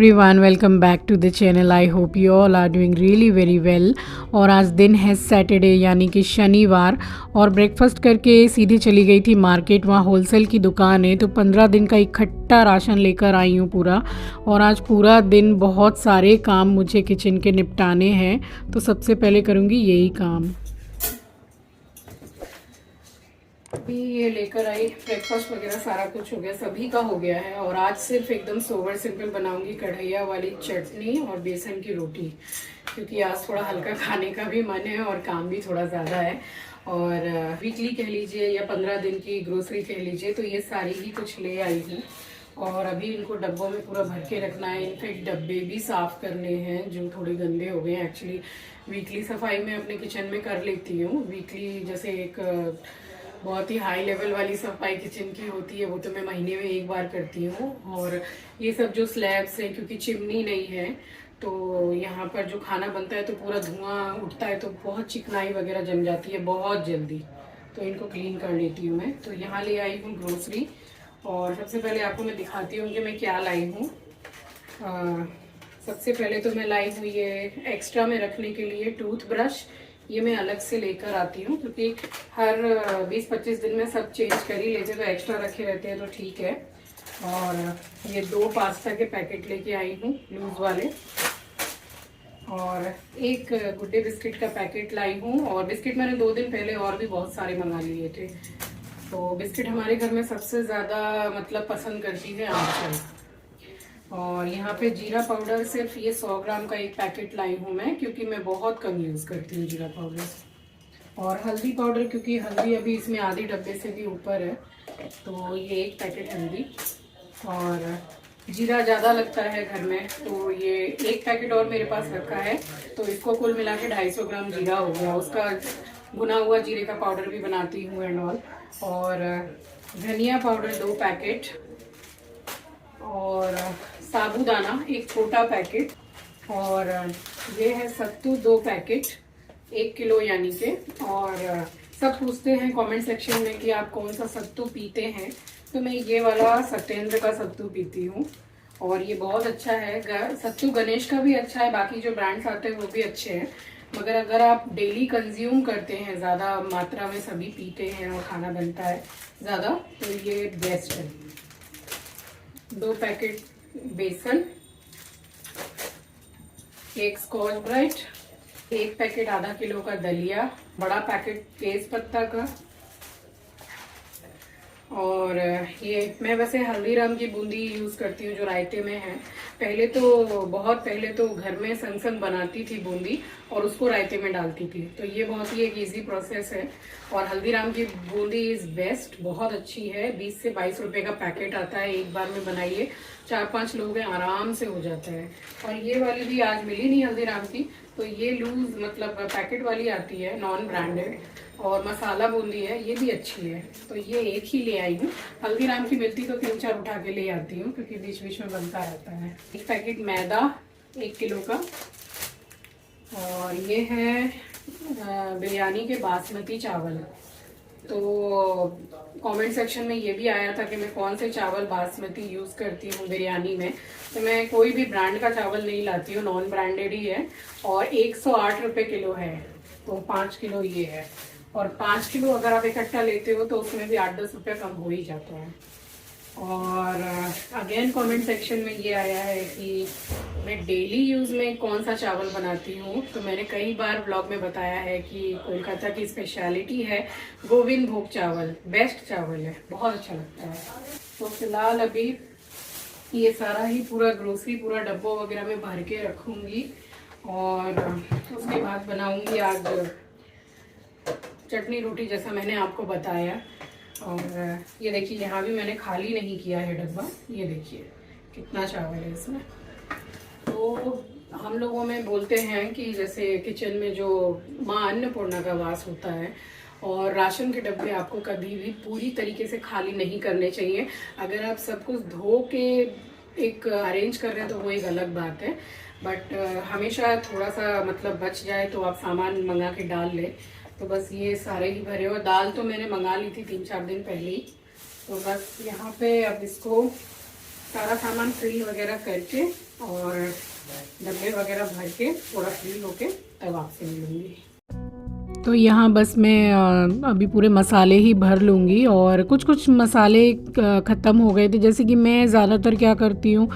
Everyone, welcome back to the channel. I hope you all are doing really very well. और आज दिन है Saturday यानी कि शनिवार, और ब्रेकफास्ट करके सीधे चली गई थी मार्केट। वहाँ होलसेल की दुकान है तो 15 दिन का इकट्ठा राशन लेकर आई हूँ पूरा। और आज पूरा दिन बहुत सारे काम मुझे किचन के निपटाने हैं, तो सबसे पहले करूँगी यही काम। अभी ये लेकर आई, ब्रेकफास्ट वगैरह सारा कुछ हो गया, सभी का हो गया है। और आज सिर्फ एकदम सोवर सिंपल बनाऊंगी कढ़ैया वाली चटनी और बेसन की रोटी, क्योंकि आज थोड़ा हल्का खाने का भी मन है और काम भी थोड़ा ज़्यादा है। और वीकली कह लीजिए या 15 दिन की ग्रोसरी कह लीजिए, तो ये सारी ही कुछ ले आई हूँ। और अभी इनको डब्बों में पूरा भर के रखना है। इनफेक्ट डब्बे भी साफ़ करने हैं जो थोड़े गंदे हो गए हैं। एक्चुअली वीकली सफाई मैं अपने किचन में कर लेती हूँ। वीकली जैसे एक बहुत ही हाई लेवल वाली सफाई किचन की होती है, वो तो मैं महीने में एक बार करती हूँ। और ये सब जो स्लैब्स हैं, क्योंकि चिमनी नहीं है तो यहाँ पर जो खाना बनता है तो पूरा धुआं उठता है, तो बहुत चिकनाई वगैरह जम जाती है बहुत जल्दी, तो इनको क्लीन कर लेती हूँ मैं। तो यहाँ ले आई हूँ ग्रोसरी, और सबसे पहले आपको मैं दिखाती हूँ कि मैं क्या लाई हूँ। सबसे पहले तो मैं लाई हूँ ये एक्स्ट्रा में रखने के लिए टूथब्रश। ये मैं अलग से लेकर आती हूँ, क्योंकि हर 20-25 दिन में सब चेंज कर ही लेते, तो एक्स्ट्रा रखे रहते हैं तो ठीक है। और ये 2 पास्ता के पैकेट लेके आई हूँ लूज वाले, और एक गुड डे बिस्किट का पैकेट लाई हूँ। और बिस्किट मैंने 2 दिन पहले और भी बहुत सारे मंगा लिए थे। तो बिस्किट हमारे घर में सबसे ज़्यादा मतलब पसंद करती है आंचल। और यहाँ पे जीरा पाउडर सिर्फ ये 100 ग्राम का एक पैकेट लाई हूँ मैं, क्योंकि मैं बहुत कम यूज़ करती हूँ जीरा पाउडर। और हल्दी पाउडर, क्योंकि हल्दी अभी इसमें आधी डब्बे से भी ऊपर है, तो ये एक पैकेट हल्दी। और जीरा ज़्यादा लगता है घर में, तो ये एक पैकेट और मेरे पास रखा है, तो इसको कुल मिला के 250 ग्राम जीरा हो गया। उसका भुना हुआ जीरे का पाउडर भी बनाती हूँ एंड ऑल। और धनिया पाउडर 2 पैकेट, और साबूदाना एक छोटा पैकेट, और ये है सत्तू 2 पैकेट, 1 किलो यानी के। और सब पूछते हैं कमेंट सेक्शन में कि आप कौन सा सत्तू पीते हैं, तो मैं ये वाला सत्येंद्र का सत्तू पीती हूँ, और ये बहुत अच्छा है। सत्तू गणेश का भी अच्छा है, बाकी जो ब्रांड्स आते हैं वो भी अच्छे हैं, मगर अगर आप डेली कंज्यूम करते हैं, ज़्यादा मात्रा में सभी पीते हैं और खाना बनता है ज़्यादा, तो ये बेस्ट है। 2 पैकेट बेसन, 1 स्कॉच ब्राइट, 1 पैकेट आधा किलो का दलिया, बड़ा पैकेट तेज पत्ता का। और ये मैं वैसे हल्दीराम की बूंदी यूज़ करती हूँ जो रायते में है। बहुत पहले तो घर में संग बनाती थी बूंदी, और उसको रायते में डालती थी, तो ये बहुत ही एक इजी प्रोसेस है। और हल्दीराम की बूंदी इज़ बेस्ट, बहुत अच्छी है। 20 से 22 रुपए का पैकेट आता है, एक बार में बनाइए, 4-5 लोग हैं, आराम से हो जाता है। और ये वाली भी आज मिली नहीं हल्दीराम की, तो ये लूज मतलब पैकेट वाली आती है, नॉन ब्रांडेड, और मसाला बूंदी है, ये भी अच्छी है, तो ये एक ही ले आई हूँ। हल्दीराम की मिलती तो 3-4 उठा के ले आती हूँ, क्योंकि बीच बीच में बनता रहता है। 1 पैकेट मैदा 1 किलो का, और ये है बिरयानी के बासमती चावल। तो कमेंट सेक्शन में ये भी आया था कि मैं कौन से चावल बासमती यूज़ करती हूँ बिरयानी में, तो मैं कोई भी ब्रांड का चावल नहीं लाती हूँ, नॉन ब्रांडेड ही है। और 108 रुपये किलो है, तो 5 किलो ये है। और 5 किलो अगर आप इकट्ठा लेते हो तो उसमें भी 8-10 रुपये कम हो ही जाता है। और अगेन कमेंट सेक्शन में ये आया है कि मैं डेली यूज़ में कौन सा चावल बनाती हूँ, तो मैंने कई बार ब्लॉग में बताया है कि कोलकाता की स्पेशलिटी है गोविंद भोग चावल, बेस्ट चावल है, बहुत अच्छा लगता है। तो फिलहाल अभी ये सारा ही पूरा ग्रोसरी पूरा डब्बों वगैरह में भर के रखूँगी, और उसके बाद बनाऊँगी आज चटनी रोटी, जैसा मैंने आपको बताया। और ये देखिए, यहाँ भी मैंने खाली नहीं किया है डब्बा, ये देखिए कितना चावल है इसमें। तो हम लोगों में बोलते हैं कि जैसे किचन में जो माँ अन्नपूर्णा का वास होता है, और राशन के डब्बे आपको कभी भी पूरी तरीके से खाली नहीं करने चाहिए। अगर आप सब कुछ धो के एक अरेंज कर रहे हैं तो वो एक अलग बात है, बट हमेशा थोड़ा सा मतलब बच जाए तो आप सामान मंगा के डाल लें। तो बस ये सारे ही भरे, और दाल तो मैंने मंगा ली थी 3-4 दिन पहले ही। तो बस यहाँ पे अब इसको सारा सामान फिल वगैरह करके और डब्बे वगैरह भर के थोड़ा फ्री होके तब आपसे मिलूँगी। तो यहाँ बस मैं अभी पूरे मसाले ही भर लूँगी और कुछ कुछ मसाले ख़त्म हो गए थे। जैसे कि मैं ज़्यादातर क्या करती हूँ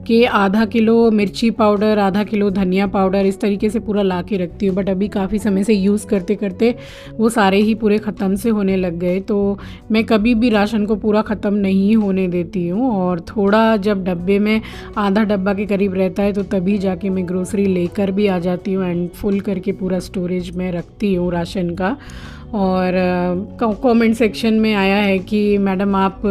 कि आधा किलो मिर्ची पाउडर, आधा किलो धनिया पाउडर इस तरीके से पूरा ला के रखती हूँ। बट अभी काफ़ी समय से यूज़ करते करते वो सारे ही पूरे ख़त्म से होने लग गए। तो मैं कभी भी राशन को पूरा ख़त्म नहीं होने देती हूँ और थोड़ा जब डब्बे में आधा डब्बा के करीब रहता है तो तभी जाके मैं ग्रोसरी लेकर भी आ जाती हूँ एंड फुल करके पूरा स्टोरेज में रखती हूँ राशन का। और कमेंट सेक्शन में आया है कि मैडम आप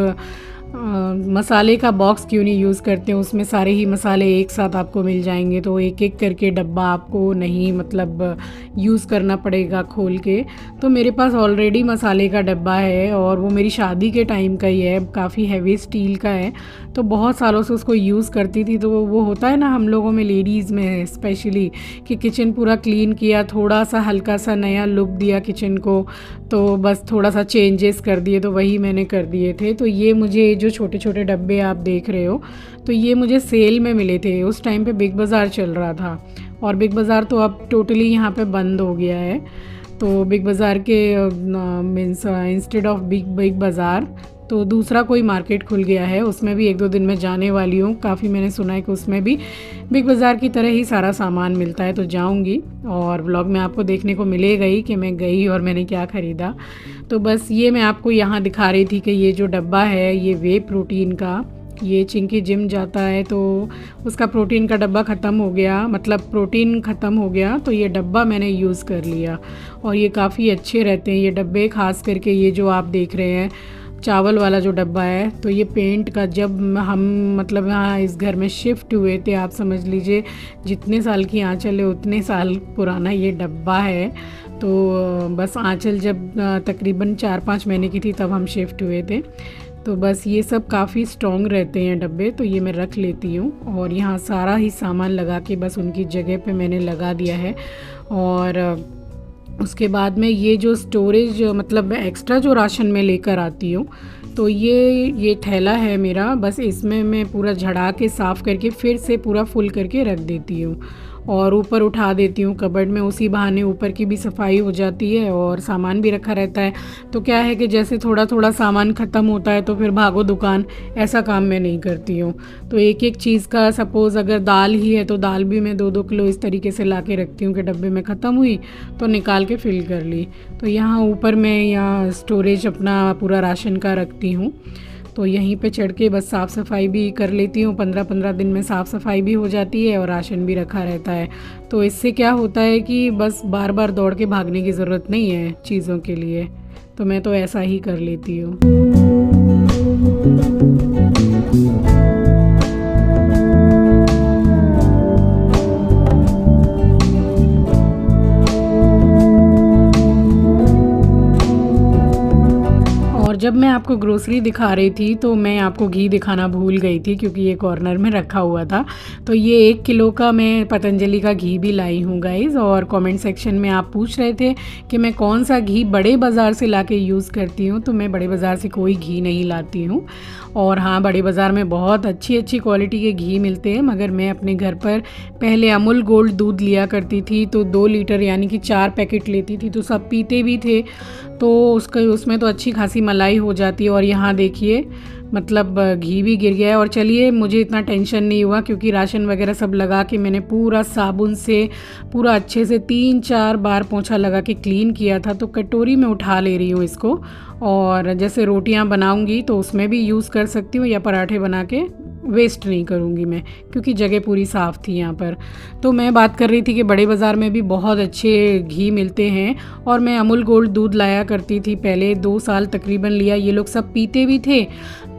मसाले का बॉक्स क्यों नहीं यूज़ करते हैं, उसमें सारे ही मसाले एक साथ आपको मिल जाएंगे। तो एक एक करके डब्बा आपको नहीं मतलब यूज़ करना पड़ेगा खोल के। तो मेरे पास ऑलरेडी मसाले का डब्बा है और वो मेरी शादी के टाइम का ही है, काफ़ी हैवी स्टील का है। तो बहुत सालों से उसको यूज़ करती थी। तो वो होता है ना हम लोगों में, लेडीज़ में स्पेशली, कि किचन पूरा क्लीन किया, थोड़ा सा हल्का सा नया लुक दिया किचन को, तो बस थोड़ा सा चेंजेस कर दिए, तो वही मैंने कर दिए थे। तो ये मुझे जो छोटे छोटे डब्बे आप देख रहे हो, तो ये मुझे सेल में मिले थे। उस टाइम पे बिग बाज़ार चल रहा था और बिग बाज़ार तो अब टोटली यहाँ पे बंद हो गया है। तो बिग बाज़ार के मीन्स इंस्टेड ऑफ बिग बाज़ार तो दूसरा कोई मार्केट खुल गया है, उसमें भी 1-2 दिन में जाने वाली हूँ। काफ़ी मैंने सुना है कि उसमें भी बिग बाज़ार की तरह ही सारा सामान मिलता है, तो जाऊँगी और व्लॉग में आपको देखने को मिलेगा ही कि मैं गई और मैंने क्या ख़रीदा। तो बस ये मैं आपको यहाँ दिखा रही थी कि ये जो डब्बा है ये वे प्रोटीन का, ये चिंकी जिम जाता है तो उसका प्रोटीन का डब्बा ख़त्म हो गया, मतलब प्रोटीन ख़त्म हो गया, तो ये डब्बा मैंने यूज़ कर लिया और ये काफ़ी अच्छे रहते हैं ये डब्बे। ख़ास करके ये जो आप देख रहे हैं चावल वाला जो डब्बा है, तो ये पेंट का, जब हम मतलब यहाँ इस घर में शिफ्ट हुए थे, आप समझ लीजिए जितने साल की आंचल है उतने साल पुराना ये डब्बा है। तो बस आंचल जब तकरीबन 4-5 महीने की थी तब हम शिफ्ट हुए थे। तो बस ये सब काफ़ी स्ट्रॉन्ग रहते हैं डब्बे, तो ये मैं रख लेती हूँ और यहाँ सारा ही सामान लगा के बस उनकी जगह पे मैंने लगा दिया है। और उसके बाद में ये जो स्टोरेज मतलब एक्स्ट्रा जो राशन में लेकर आती हूँ, तो ये थैला है मेरा, बस इसमें मैं पूरा झड़ा के साफ़ करके फिर से पूरा फुल करके रख देती हूँ और ऊपर उठा देती हूँ कबर्ड में। उसी बहाने ऊपर की भी सफाई हो जाती है और सामान भी रखा रहता है। तो क्या है कि जैसे थोड़ा थोड़ा सामान ख़त्म होता है तो फिर भागो दुकान, ऐसा काम मैं नहीं करती हूँ। तो एक एक चीज़ का, सपोज़ अगर दाल ही है तो दाल भी मैं 2-2 किलो इस तरीके से ला के रखती हूँ कि डब्बे में ख़त्म हुई तो निकाल के फिल कर ली। तो यहाँ ऊपर मैं यहाँ स्टोरेज अपना पूरा राशन का रखती हूँ, तो यहीं पे चढ़ के बस साफ़ सफाई भी कर लेती हूँ। 15-15 दिन में साफ़ सफाई भी हो जाती है और राशन भी रखा रहता है। तो इससे क्या होता है कि बस बार बार दौड़ के भागने की ज़रूरत नहीं है चीज़ों के लिए, तो मैं तो ऐसा ही कर लेती हूँ। जब मैं आपको ग्रोसरी दिखा रही थी तो मैं आपको घी दिखाना भूल गई थी, क्योंकि ये कॉर्नर में रखा हुआ था। तो ये 1 किलो का मैं पतंजलि का घी भी लाई हूँ गाइज़। और कमेंट सेक्शन में आप पूछ रहे थे कि मैं कौन सा घी बड़े बाज़ार से लाके यूज़ करती हूँ, तो मैं बड़े बाज़ार से कोई घी नहीं लाती हूँ। और हाँ, बड़े बाज़ार में बहुत अच्छी क्वालिटी के घी मिलते हैं, मगर मैं अपने घर पर पहले अमूल गोल्ड दूध लिया करती थी, तो 2 लीटर यानी कि 4 पैकेट लेती थी, तो सब पीते भी थे, तो उसमें तो अच्छी खासी मलाई हो जाती है। और यहाँ देखिए मतलब घी भी गिर गया है। और चलिए, मुझे इतना टेंशन नहीं हुआ क्योंकि राशन वगैरह सब लगा के मैंने पूरा साबुन से पूरा अच्छे से 3-4 बार पोंछा लगा के क्लीन किया था। तो कटोरी में उठा ले रही हूँ इसको, और जैसे रोटियां बनाऊंगी तो उसमें भी यूज़ कर सकती हूँ, या पराठे बना के वेस्ट नहीं करूँगी मैं, क्योंकि जगह पूरी साफ़ थी यहाँ पर। तो मैं बात कर रही थी कि बड़े बाज़ार में भी बहुत अच्छे घी मिलते हैं, और मैं अमूल गोल्ड दूध लाया करती थी पहले, 2 साल तकरीबन लिया। ये लोग सब पीते भी थे,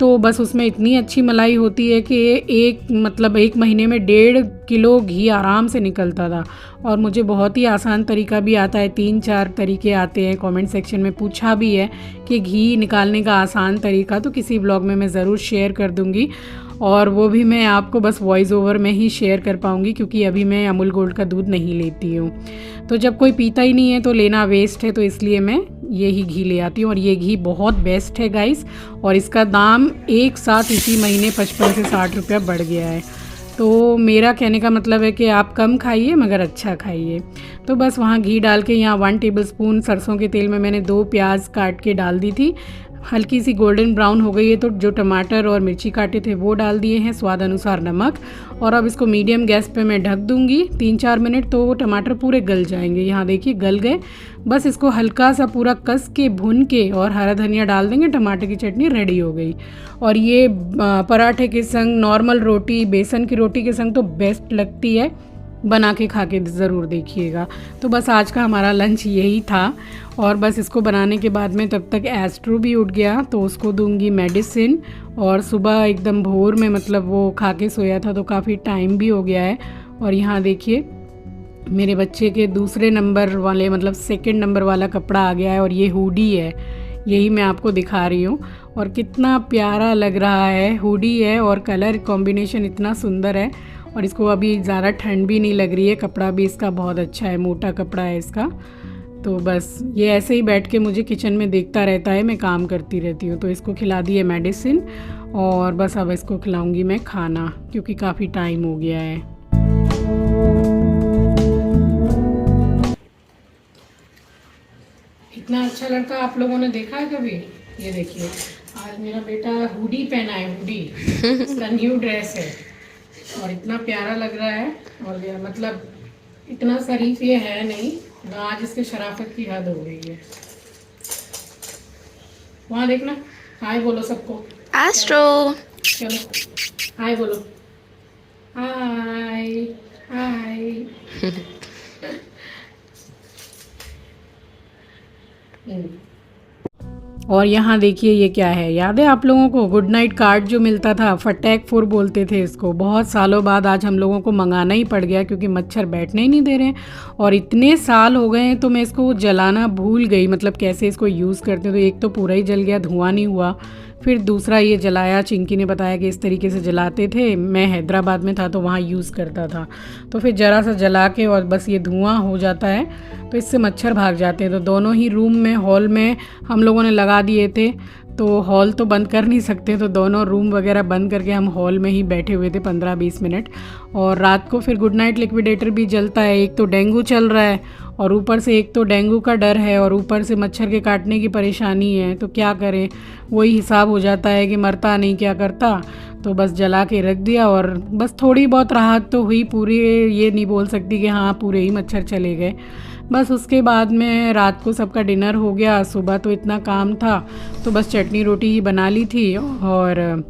तो बस उसमें इतनी अच्छी मलाई होती है कि एक महीने में 1.5 किलो घी आराम से निकलता था। और मुझे बहुत ही आसान तरीका भी आता है, 3-4 तरीके आते हैं। कमेंट सेक्शन में पूछा भी है कि घी निकालने का आसान तरीका, तो किसी ब्लॉग में मैं ज़रूर शेयर कर दूँगी, और वो भी मैं आपको बस वॉइस ओवर में ही शेयर कर पाऊँगी, क्योंकि अभी मैं अमूल गोल्ड का दूध नहीं लेती हूँ। तो जब कोई पीता ही नहीं है तो लेना वेस्ट है, तो इसलिए मैं यही घी ले आती हूँ। और ये घी बहुत बेस्ट है गाइस, और इसका दाम एक साथ इसी महीने 55 से 60 रुपया बढ़ गया है। तो मेरा कहने का मतलब है कि आप कम खाइए मगर अच्छा खाइए। तो बस वहाँ घी डाल के यहाँ 1 टेबलस्पून सरसों के तेल में मैंने 2 प्याज काट के डाल दी थी। हल्की सी गोल्डन ब्राउन हो गई है तो जो टमाटर और मिर्ची काटे थे वो डाल दिए हैं, स्वाद अनुसार नमक। और अब इसको मीडियम गैस पे मैं ढक दूंगी 3-4 मिनट, तो वो टमाटर पूरे गल जाएंगे। यहाँ देखिए गल गए। बस इसको हल्का सा पूरा कस के भून के और हरा धनिया डाल देंगे, टमाटर की चटनी रेडी हो गई। और ये पराठे के संग, नॉर्मल रोटी, बेसन की रोटी के संग तो बेस्ट लगती है। बना के खा के ज़रूर देखिएगा। तो बस आज का हमारा लंच यही था। और बस इसको बनाने के बाद में तब तक एस्ट्रो भी उठ गया तो उसको दूंगी मेडिसिन। और सुबह एकदम भोर में मतलब वो खा के सोया था तो काफ़ी टाइम भी हो गया है। और यहाँ देखिए मेरे बच्चे के दूसरे नंबर वाले मतलब 2nd नंबर वाला कपड़ा आ गया है और ये हुडी है, यही मैं आपको दिखा रही हूँ। और कितना प्यारा लग रहा है, हुडी है और कलर कॉम्बिनेशन इतना सुंदर है। और इसको अभी ज़्यादा ठंड भी नहीं लग रही है, कपड़ा भी इसका बहुत अच्छा है, मोटा कपड़ा है इसका। तो बस ये ऐसे ही बैठ के मुझे किचन में देखता रहता है, मैं काम करती रहती हूँ। तो इसको खिला दी है मेडिसिन और बस अब इसको खिलाऊंगी मैं खाना, क्योंकि काफ़ी टाइम हो गया है। इतना अच्छा लड़का आप लोगों ने देखा है कभी? ये देखिए आज मेरा बेटा हुडी पहना है, हुडी इसका न्यू ड्रेस है और इतना प्यारा लग रहा है। और ये मतलब इतना शरीफ ये है नहीं, आज इसके शराफत की हद हो गई है। वहाँ देखना, हाय बोलो सबको। एस्ट्रो चलो हाय बोलो, हाय हाय। और यहाँ देखिए ये क्या है, याद है आप लोगों को गुड नाइट कार्ड जो मिलता था, फटैक 4 बोलते थे इसको। बहुत सालों बाद आज हम लोगों को मंगाना ही पड़ गया क्योंकि मच्छर बैठने ही नहीं दे रहे हैं। और इतने साल हो गए हैं तो मैं इसको जलाना भूल गई, मतलब कैसे इसको यूज़ करते हैं। तो एक तो पूरा ही जल गया, धुआं नहीं हुआ। फिर दूसरा ये जलाया, चिंकी ने बताया कि इस तरीके से जलाते थे, मैं हैदराबाद में था तो वहाँ यूज़ करता था। तो फिर ज़रा सा जला के और बस ये धुआं हो जाता है तो इससे मच्छर भाग जाते हैं। तो दोनों ही रूम में, हॉल में हम लोगों ने लगा दिए थे। तो हॉल तो बंद कर नहीं सकते, तो दोनों रूम वगैरह बंद करके हम हॉल में ही बैठे हुए थे 15-20 मिनट। और रात को फिर गुड नाइट लिक्विडेटर भी जलता है। एक तो डेंगू चल रहा है और ऊपर से एक तो डेंगू का डर है और ऊपर से मच्छर के काटने की परेशानी है, तो क्या करें। वही हिसाब हो जाता है कि मरता नहीं क्या करता, तो बस जला के रख दिया। और बस थोड़ी बहुत राहत तो हुई, पूरी ये नहीं बोल सकती कि हाँ पूरे ही मच्छर चले गए। बस उसके बाद में रात को सबका डिनर हो गया। सुबह तो इतना काम था तो बस चटनी रोटी ही बना ली थी और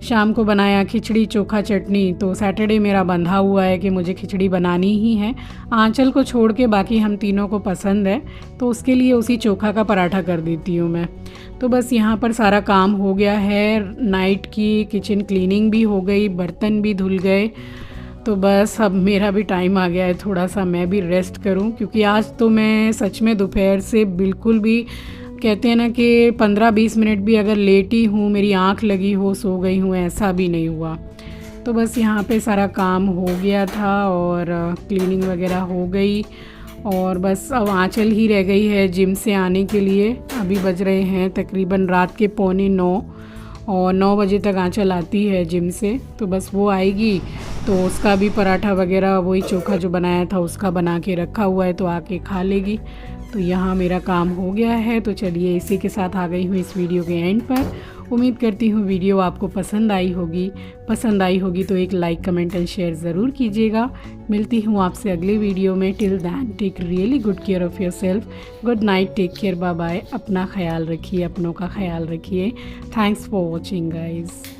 शाम को बनाया खिचड़ी चोखा चटनी। तो सैटरडे मेरा बंधा हुआ है कि मुझे खिचड़ी बनानी ही है। आंचल को छोड़ के बाकी हम तीनों को पसंद है, तो उसके लिए उसी चोखा का पराठा कर देती हूँ मैं। तो बस यहाँ पर सारा काम हो गया है, नाइट की किचन क्लीनिंग भी हो गई, बर्तन भी धुल गए। तो बस अब मेरा भी टाइम आ गया है थोड़ा सा मैं भी रेस्ट करूं, क्योंकि आज तो मैं सच में दोपहर से बिल्कुल भी, कहते हैं ना कि 15-20 मिनट भी अगर लेटी हूँ, मेरी आंख लगी हो, सो गई हूँ, ऐसा भी नहीं हुआ। तो बस यहाँ पे सारा काम हो गया था और क्लीनिंग वगैरह हो गई। और बस अब आंचल ही रह गई है जिम से आने के लिए। अभी बज रहे हैं तकरीबन रात के 8:45 और 9 बजे तक आंचल आती है जिम से। तो बस वो आएगी तो उसका भी पराठा वगैरह, वही चोखा जो बनाया था उसका बना के रखा हुआ है, तो आके खा लेगी। तो यहाँ मेरा काम हो गया है। तो चलिए इसी के साथ आ गई हूँ इस वीडियो के एंड पर। उम्मीद करती हूँ वीडियो आपको पसंद आई होगी तो एक लाइक कमेंट एंड शेयर ज़रूर कीजिएगा। मिलती हूँ आपसे अगले वीडियो में। Till then take really good care of your self. Good night, take care, bye bye. अपना ख्याल रखिए, अपनों का ख्याल रखिए। Thanks for watching guys.